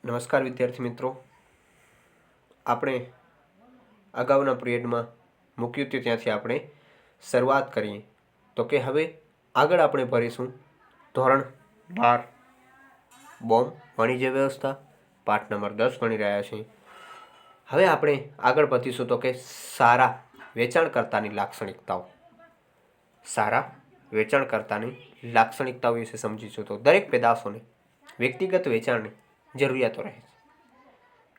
નમસ્કાર વિદ્યાર્થી મિત્રો, આપણે અગાઉના પિરિયડમાં મૂક્યું હતું ત્યાંથી આપણે શરૂઆત કરીએ તો કે હવે આગળ આપણે ભરીશું ધોરણ 12 બોમ્બ વાણિજ્ય વ્યવસ્થા પાઠ નંબર 10 ભણી રહ્યા છીએ. હવે આપણે આગળ વધીશું તો કે સારા વેચાણકર્તાની લાક્ષણિકતાઓ. સારા વેચાણકર્તાની લાક્ષણિકતાઓ વિશે સમજીશું. તો દરેક પેદાશોને વ્યક્તિગત વેચાણની જરૂરિયાતો રહે છે.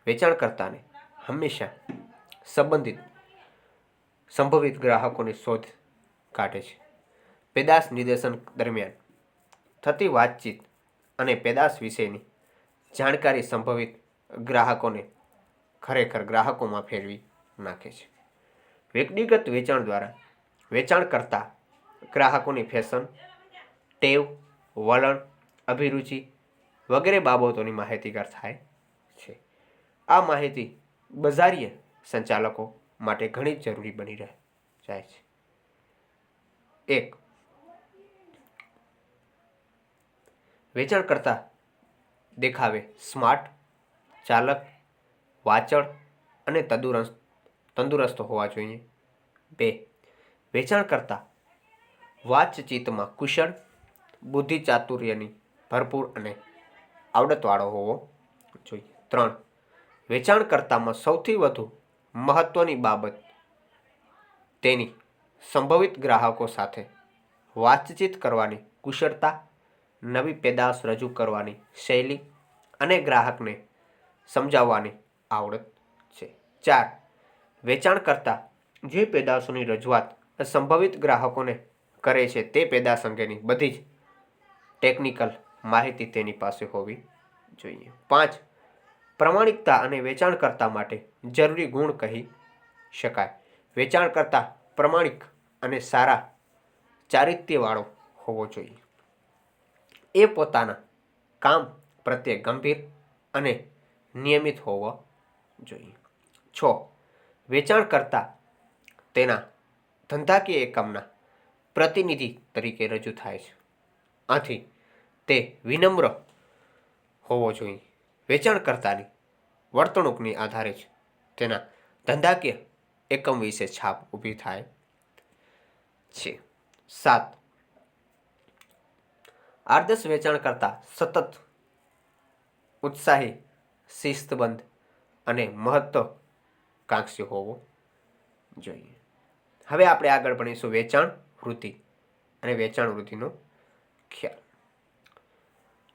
વેચાણકર્તાને હંમેશા સંભવિત ગ્રાહકોની શોધ કાઢે છે. પેદાશ નિર્દેશન દરમિયાન થતી વાતચીત અને પેદાશ વિશેની જાણકારી સંભવિત ગ્રાહકોને ખરેખર ગ્રાહકોમાં ફેરવી નાખે છે. વ્યક્તિગત વેચાણ દ્વારા વેચાણકર્તા ગ્રાહકોની ફેશન, ટેવ, વલણ, અભિરુચિ વગેરે બાબતોની માહિતીગાર થાય છે. આ માહિતી બજારીય સંચાલકો માટે ઘણી જરૂરી બની જાય છે. 1. વેચાણકર્તા દેખાવે સ્માર્ટ, ચાલક, વાચળ અને તંદુરસ્ત હોવા જોઈએ. 2. વેચાણકર્તા વાતચીતમાં કુશળ, બુદ્ધિ ચાતુર્યની ભરપૂર અને આવડતવાળો હોવો જોઈએ. 3. વેચાણકર્તામાં સૌથી વધુ મહત્વની બાબત તેની સંભવિત ગ્રાહકો સાથે વાતચીત કરવાની કુશળતા, નવી પેદાશ રજૂ કરવાની શૈલી અને ગ્રાહકને સમજાવવાની આવડત છે. 4. વેચાણકર્તા જે પેદાશોની રજૂઆત સંભવિત ગ્રાહકોને કરે છે તે પેદાશ અંગેની બધી જ ટેકનિકલ માહિતી તેની પાસે હોવી જોઈએ. 5. પ્રમાણિકતા અને વેચાણકર્તા માટે જરૂરી ગુણ કહી શકાય. વેચાણકર્તા પ્રમાણિક અને સારા ચારિત્ર્યવાળો હોવો જોઈએ. એ પોતાના કામ પ્રત્યે ગંભીર અને નિયમિત હોવો જોઈએ. 6. વેચાણકર્તા તેના ધંધાકીય એકમના પ્રતિનિધિ તરીકે રજૂ થાય છે. આથી તે વિનમ્ર હોવો જોઈએ. વેચાણકર્તાની વર્તણૂકની આધારે જ તેના ધંધાકીય એકમ વિશે છાપ ઊભી થાય છે. 7. આદર્શ વેચાણકર્તા સતત ઉત્સાહી, શિસ્તબદ્ધ અને મહત્વાકાંક્ષી હોવો જોઈએ. હવે આપણે આગળ ભણીશું વેચાણ વૃદ્ધિ અને વેચાણ વૃદ્ધિનો ખ્યાલ.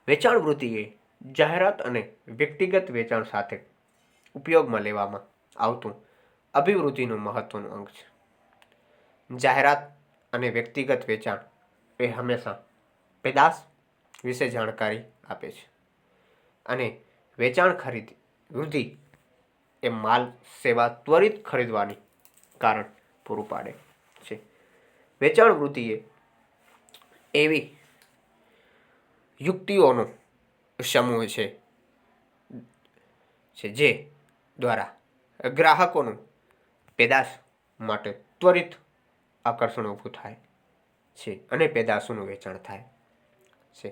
વેચાણ વૃદ્ધિ એ જાહેરાત અને વ્યક્તિગત વેચાણ સાથે ઉપયોગમાં લેવામાં આવતું અભિવૃદ્ધિનું મહત્વનું અંગ છે. જાહેરાત અને વ્યક્તિગત વેચાણ એ હંમેશા પેદાશ વિશે જાણકારી આપે છે અને વેચાણ વૃદ્ધિ એ માલ સેવા ત્વરિત ખરીદવાની કારણ પૂરું પાડે છે. વેચાણ વૃદ્ધિ એ એવી યુક્તિઓનો સમૂહ છે જે દ્વારા ગ્રાહકોનું પેદાશ માટે ત્વરિત આકર્ષણ ઊભું થાય છે અને પેદાશોનું વેચાણ થાય છે.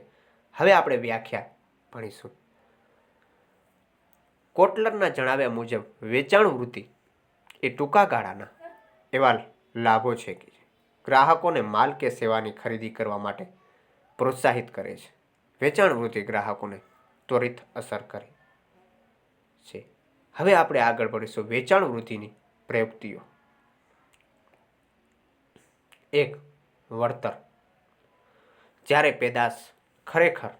હવે આપણે વ્યાખ્યા ભણીશું. કોટલરના જણાવ્યા મુજબ વેચાણ વૃદ્ધિ એ ટૂંકા ગાળાના એવા લાભો છે કે ગ્રાહકોને માલ કે સેવાની ખરીદી કરવા માટે પ્રોત્સાહિત કરે છે. વેચાણ વૃદ્ધિ ગ્રાહકોને ત્વરિત અસર કરે છે. હવે આપણે આગળ ભણીશું વેચાણ વૃદ્ધિની પ્રયુક્તિઓ. 1. વળતર. જ્યારે પેદાશ ખરેખર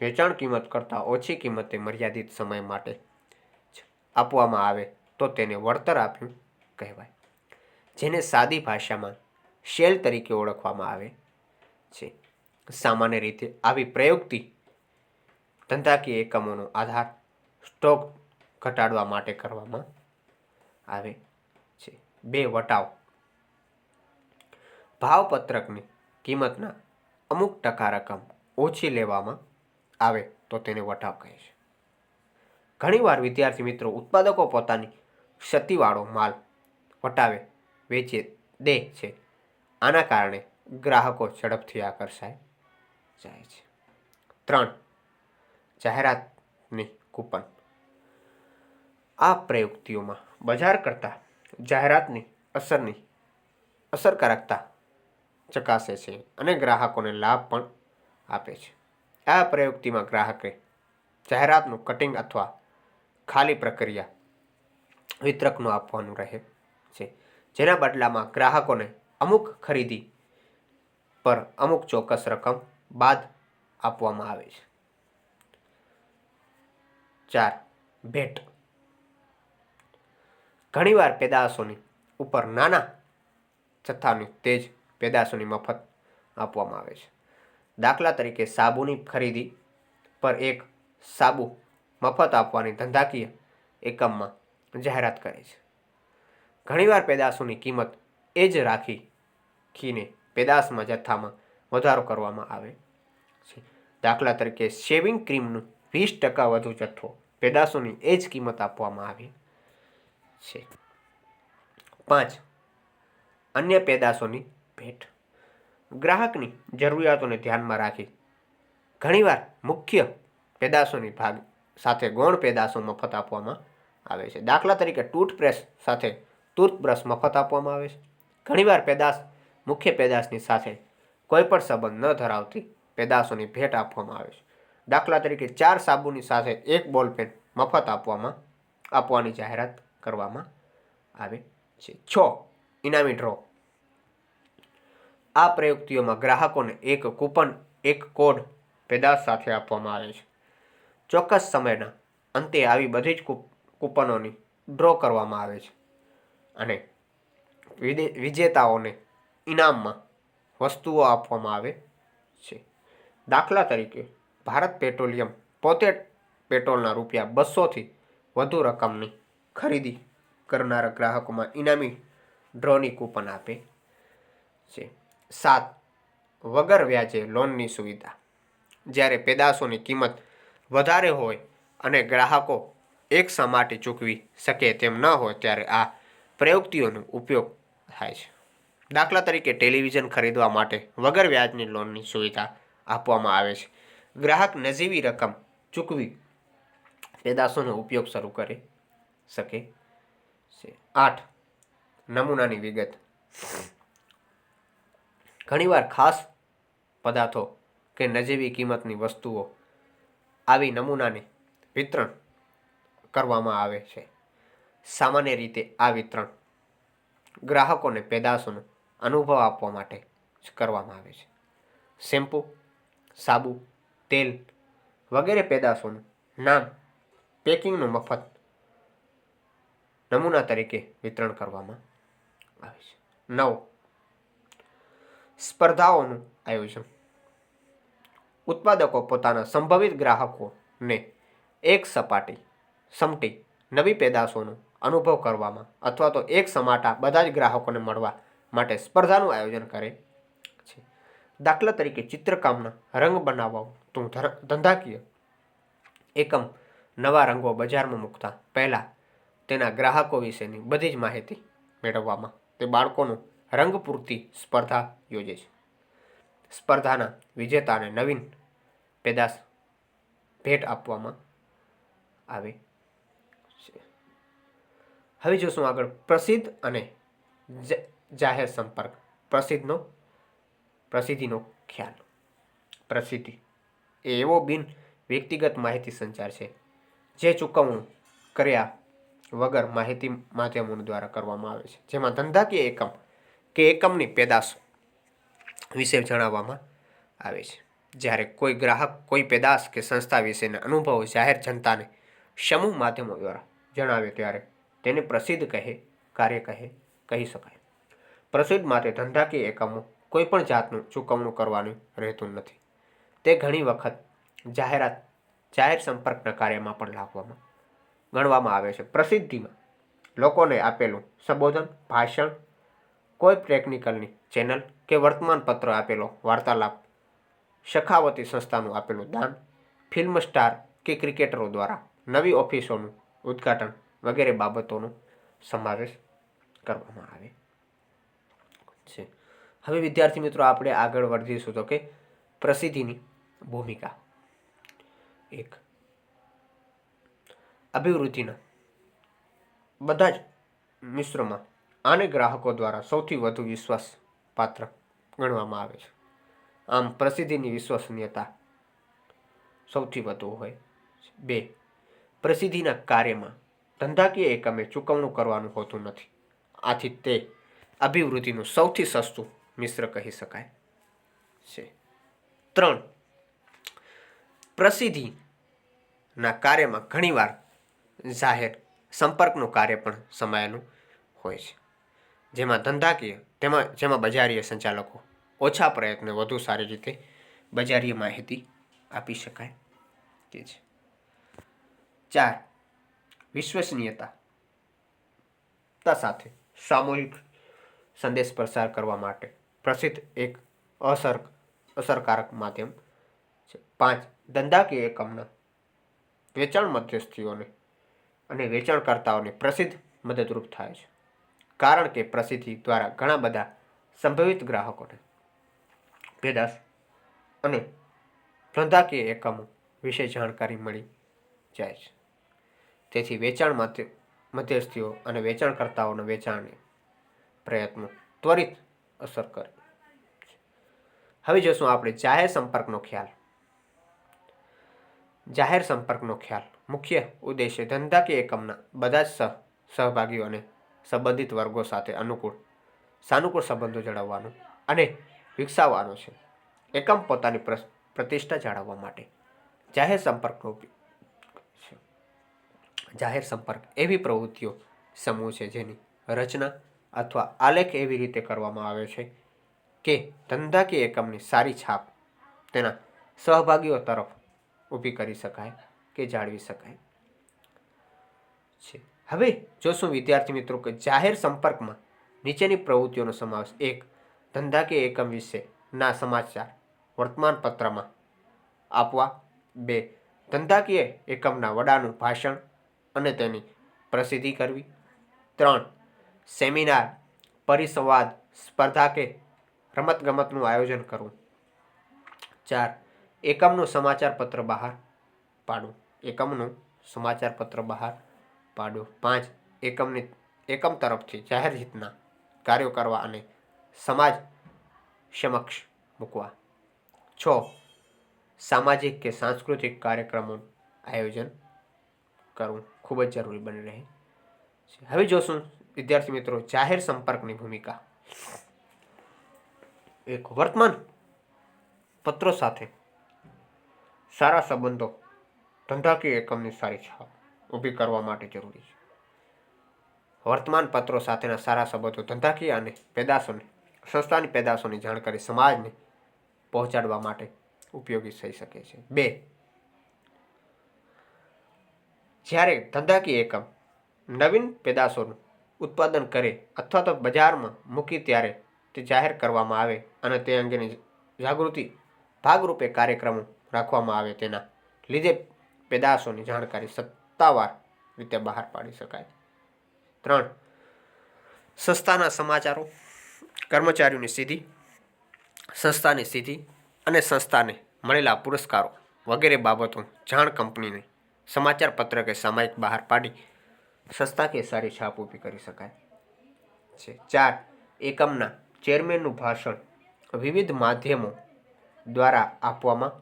વેચાણ કિંમત કરતાં ઓછી કિંમતે મર્યાદિત સમય માટે આપવામાં આવે તો તેને વળતર આપ્યું કહેવાય, જેને સાદી ભાષામાં સેલ તરીકે ઓળખવામાં આવે છે. સામાન્ય રીતે આવી પ્રયુક્તિ ધંધાકીય એકમોનો આધાર સ્ટોક ઘટાડવા માટે કરવામાં આવે છે. 2. વટાવ. ભાવપત્રકની કિંમતના અમુક ટકા રકમ ઓછી લેવામાં આવે તો તેને વટાવ કહે છે. ઘણીવાર વિદ્યાર્થી મિત્રો ઉત્પાદકો પોતાની ક્ષતિવાળો માલ વટાવે વેચી દે છે. આના કારણે ગ્રાહકો ઝડપથી આકર્ષાય જાય છે. 3. જાહેરાતની કૂપન. આ પ્રયુક્તિઓમાં બજાર કરતાં જાહેરાતની અસરકારકતા ચકાસે છે અને ગ્રાહકોને લાભ પણ આપે છે. આ પ્રયુક્તિમાં ગ્રાહકે જાહેરાતનું કટિંગ અથવા ખાલી પ્રક્રિયા વિતરકનું આપવાનું રહે છે, જેના બદલામાં ગ્રાહકોને અમુક ખરીદી પર અમુક ચોક્કસ રકમ બાદ આપવામાં આવે છે. 4. ભેટ. ઘણીવાર પેદાશોની ઉપર નાના જથ્થાની તેજ પેદાશોની મફત આપવામાં આવે છે. દાખલા તરીકે સાબુની ખરીદી પર એક સાબુ મફત આપવાની ધંધાકીય એકમમાં જાહેરાત કરે છે. ઘણીવાર પેદાશોની કિંમત એ જ રાખીને પેદાશમાં જથ્થામાં વધારો કરવામાં આવે છે. દાખલા તરીકે શેવિંગ ક્રીમનું 20% વધુ જથ્થો પેદાશોની એ જ કિંમત આપવામાં આવે છે. 5. અન્ય પેદાશોની ભેટ. ગ્રાહકની જરૂરિયાતોને ધ્યાનમાં રાખી ઘણીવાર મુખ્ય પેદાશોની ભાગ સાથે ગૌણ પેદાશો મફત આપવામાં આવે છે. દાખલા તરીકે ટૂથપેસ્ટ સાથે ટૂથબ્રશ મફત આપવામાં આવે છે. ઘણીવાર મુખ્ય પેદાશની સાથે કોઈપણ સંબંધ ન ધરાવતી પેદાશોની ભેટ આપવામાં આવે છે. દાખલા તરીકે 4 સાબુની સાથે 1 બોલપેન મફત આપવાની જાહેરાત કરવામાં આવે છે. 6. ઇનામી ડ્રો. આ પ્રયુક્તિઓમાં ગ્રાહકોને એક કૂપન કોડ પેદાશ સાથે આપવામાં આવે છે. ચોક્કસ સમયના અંતે આવી બધી જ કૂપનોની ડ્રો કરવામાં આવે છે અને વિજેતાઓને ઇનામમાં વસ્તુઓ આપવામાં આવે છે. દાખલા તરીકે ભારત પેટ્રોલિયમ પોતે પેટ્રોલના ₹200થી વધુ રકમની ખરીદી કરનારા ગ્રાહકોમાં ઇનામી ડ્રોની કૂપન આપે છે. 7. વગર વ્યાજે લોનની સુવિધા. જ્યારે પેદાશોની કિંમત વધારે હોય અને ગ્રાહકો એક સમાટે ચૂકવી શકે તેમ ન હોય ત્યારે આ પ્રયુક્તિઓનો ઉપયોગ થાય છે. દાખલા તરીકે ટેલિવિઝન ખરીદવા માટે વગર વ્યાજની લોનની સુવિધા આપવામાં આવે છે. ગ્રાહક નજીવી રકમ ચૂકવી પેદાશોનો ઉપયોગ શરૂ કરી શકે છે. 8. નમૂનાની વિગત. ઘણીવાર ખાસ પદાર્થો કે નજીવી કિંમતની વસ્તુઓ આવી નમૂનાને વિતરણ કરવામાં આવે છે. સામાન્ય રીતે આ વિતરણ ગ્રાહકોને પેદાશોનો અનુભવ આપવા માટે કરવામાં આવે છે. શેમ્પૂ, સાબુ, તેલ વગેરે પેદાશોનું નામ પેકિંગનું મફત નમૂના તરીકે વિતરણ કરવામાં આવે છે. 9. સ્પર્ધાઓનું આયોજન. ઉત્પાદકો પોતાના સંભવિત ગ્રાહકોને એક સમટી નવી પેદાશોનો અનુભવ કરવામાં અથવા તો એક સમાટા બધા જ ગ્રાહકોને મળવા માટે સ્પર્ધાનું આયોજન કરે છે. દાખલા તરીકે ચિત્રકામના રંગ બનાવવાનું ધંધાકીય એકમ નવા રંગો બજારમાં મૂકતા પહેલા તેના ગ્રાહકો વિશેની બધી જ માહિતી મેળવવામાં તે બાળકોનું રંગપૂર્તિ સ્પર્ધા યોજે છે. સ્પર્ધાના વિજેતાને નવીન પેદાશ ભેટ આપવામાં આવે છે. હવે જોશું આગળ પ્રસિદ્ધ અને જાહેર સંપર્ક. પ્રસિદ્ધિનો ખ્યાલ. પ્રસિદ્ધિ એ એવો બિન વ્યક્તિગત માહિતી સંચાર છે જે ચૂકવણું કર્યા વગર માહિતી માધ્યમો દ્વારા કરવામાં આવે છે, જેમાં ધંધાકીય એકમ કે એકમની પેદાશ વિશે જણાવવામાં આવે છે. જ્યારે કોઈ ગ્રાહક કોઈ પેદાશ કે સંસ્થા વિશેના અનુભવો જાહેર જનતાને સમૂહ માધ્યમો દ્વારા જણાવે ત્યારે તેને પ્રસિદ્ધ કાર્ય કહી શકાય. પ્રસિદ્ધ માટે ધંધાકીય એકમો કોઈપણ જાતનું ચૂકવણું કરવાનું રહેતું નથી. તે ઘણી વખત જાહેર સંપર્કના કાર્યમાં પણ ગણવામાં આવે છે. પ્રસિદ્ધિમાં લોકોને આપેલું સંબોધન, ભાષણ, કોઈ ટેકનિકલની ચેનલ કે વર્તમાનપત્ર આપેલો વાર્તાલાપ, સખાવતી સંસ્થાનું આપેલું દાન, ફિલ્મ સ્ટાર કે ક્રિકેટરો દ્વારા નવી ઓફિસોનું ઉદ્ઘાટન વગેરે બાબતોનો સમાવેશ કરવામાં આવે છે. હવે વિદ્યાર્થી મિત્રો આપણે આગળ વધીશું તો કે પ્રસિદ્ધિની ભૂમિકા. 1. અભિવૃદ્ધિના બધા જ મિશ્રમાં આને ગ્રાહકો દ્વારા સૌથી વધુ વિશ્વાસપાત્ર ગણવામાં આવે છે. આમ પ્રસિદ્ધિની વિશ્વસનીયતા સૌથી વધુ હોય. 2. પ્રસિદ્ધિના કાર્યમાં ધંધાકીય એકમે ચૂકવણું કરવાનું હોતું નથી. આથી તે અભિવૃદ્ધિનું સૌથી સસ્તું મિશ્ર કહી શકાય છે. 3. પ્રસિદ્ધિના કાર્યમાં ઘણીવાર જાહેર સંપર્કનું કાર્ય પણ સમાયેલું હોય છે, જેમાં જેમાં બજારીય સંચાલકો ઓછા પ્રયત્ને વધુ સારી રીતે બજારીય માહિતી આપી શકાય તે છે. 4. વિશ્વસનીયતા સાથે સામૂહિક સંદેશ પ્રસાર કરવા માટે પ્રસિદ્ધ એક અસરકારક માધ્યમ છે. 5. ધંધાકીય એકમના વેચાણ મધ્યસ્થીઓને અને વેચાણકર્તાઓને પ્રસિદ્ધ મદદરૂપ થાય છે, કારણ કે પ્રસિદ્ધિ દ્વારા ઘણા બધા સંભવિત ગ્રાહકોને પેદાશ અને ધંધાકીય એકમો વિશે જાણકારી મળી જાય છે. તેથી વેચાણ મધ્યસ્થીઓ અને વેચાણકર્તાઓના વેચાણને પ્રયત્નો ત્વરિત અસર કરે. હવે જોશું આપણે જાહેર સંપર્કનો ખ્યાલ. જાહેર સંપર્કનો ખ્યાલ મુખ્ય ઉદ્દેશ્ય ધંધાકીય એકમના બધા જ સહભાગીઓ અને સંબંધિત વર્ગો સાથે સાનુકૂળ સંબંધો જાળવવાનો અને વિકસાવવાનો છે. એકમ પોતાની પ્રતિષ્ઠા જાળવવા માટે જાહેર સંપર્કનો ઉપયોગ છે. જાહેર સંપર્ક એવી પ્રવૃત્તિઓ સમૂહ છે જેની રચના અથવા આલેખ એવી રીતે કરવામાં આવે છે કે ધંધાકીય એકમની સારી છાપ તેના સહભાગીઓ તરફ ઊભી કરી શકાય કે જાળવી શકાય છે. હવે જોશું વિદ્યાર્થી મિત્રો કે જાહેર સંપર્કમાં નીચેની પ્રવૃત્તિઓનો સમાવેશ. 1. ધંધાકીય એકમ વિશેના સમાચાર વર્તમાનપત્રમાં આપવા. 2. ધંધાકીય એકમના વડાનું ભાષણ અને તેની પ્રસિદ્ધિ કરવી. 3. સેમિનાર, પરિસંવાદ, સ્પર્ધા કે રમતગમતનું આયોજન કરવું. 4. એકમનું સમાચારપત્ર બહાર પાડવું. 5. એકમ તરફથી જાહેર હિતના કાર્યો કરવા અને સમાજ સમક્ષ મૂકવા. 6. સામાજિક કે સાંસ્કૃતિક કાર્યક્રમોનું આયોજન કરવું ખૂબ જ જરૂરી બની રહે છે. હવે જોશું વિદ્યાર્થી મિત્રો જાહેર સંપર્કની ભૂમિકા. 1. વર્તમાન પત્રો સાથે સારા સંબંધો ધંધાકીય એકમની સારી છાપ ઊભી કરવા માટે જરૂરી છે. વર્તમાન પત્રો સાથેના સારા સંબંધો ધંધાકીય અને સંસ્થાની પેદાશોની જાણકારી સમાજને પહોંચાડવા માટે ઉપયોગી થઈ શકે છે. 2. જ્યારે ધંધાકીય એકમ નવીન પેદાશોનું ઉત્પાદન કરે અથવા તો બજારમાં મૂકી ત્યારે તે જાહેર કરવામાં આવે અને તે અંગેની જાગૃતિ ભાગરૂપે કાર્યક્રમો રાખવામાં આવે. તેના લીધે પેદાશોની જાણકારી સત્તાવાર રીતે બહાર પાડી શકાય. 3. સંસ્થાના સમાચારો, કર્મચારીઓની સ્થિતિ, સંસ્થાની સ્થિતિ અને સંસ્થાને મળેલા પુરસ્કારો વગેરે બાબતો જાણ કંપનીને સમાચાર પત્ર કે સામાયિક બહાર પાડી સંસ્થાકીય સારી છાપ ઊભી કરી શકાય છે. 4. એકમના ચેરમેનનું ભાષણ વિવિધ માધ્યમો દ્વારા આપવામાં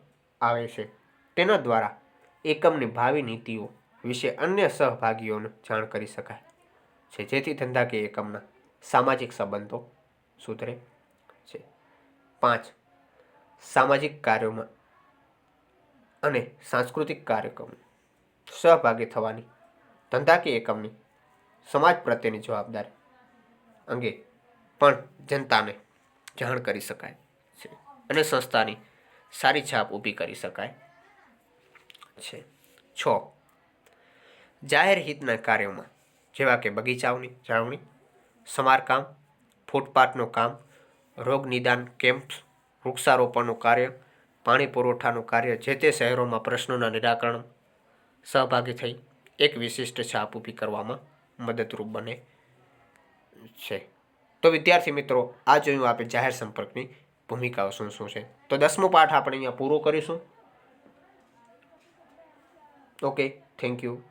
આવે છે. તેના દ્વારા એકમની ભાવિ નીતિઓ વિશે અન્ય સહભાગીઓને જાણ કરી શકાય છે, જેથી ધંધાકીય એકમના સામાજિક સંબંધો સુધરે છે. 5. સામાજિક કાર્યોમાં અને સાંસ્કૃતિક કાર્યક્રમો સહભાગી થવાની ધંધાકીય એકમની સમાજ પ્રત્યેની જવાબદારી અંગે પણ જનતાને જાણ કરી શકાય છે અને સંસ્થાની સારી છાપ ઊભી કરી શકાય છે. 6. જાહેર હિતના કાર્યોમાં જેવા કે બગીચાઓની જાળવણી, સમારકામ, ફૂટપાથનું કામ, રોગ નિદાન કેમ્પ્સ, વૃક્ષારોપણનું કાર્ય, પાણી પુરવઠાનું કાર્ય જે તે શહેરોમાં પ્રશ્નોના નિરાકરણ સહભાગી થઈ એક વિશિષ્ટ છાપ ઊભી કરવામાં મદદરૂપ બને છે. તો વિદ્યાર્થી મિત્રો, આ જોયું આપણે જાહેર સંપર્કની ભૂમિકાઓ શું શું છે. તો 10મો પાઠ આપણે અહીંયા પૂરો કરીશું. Okay, thank you.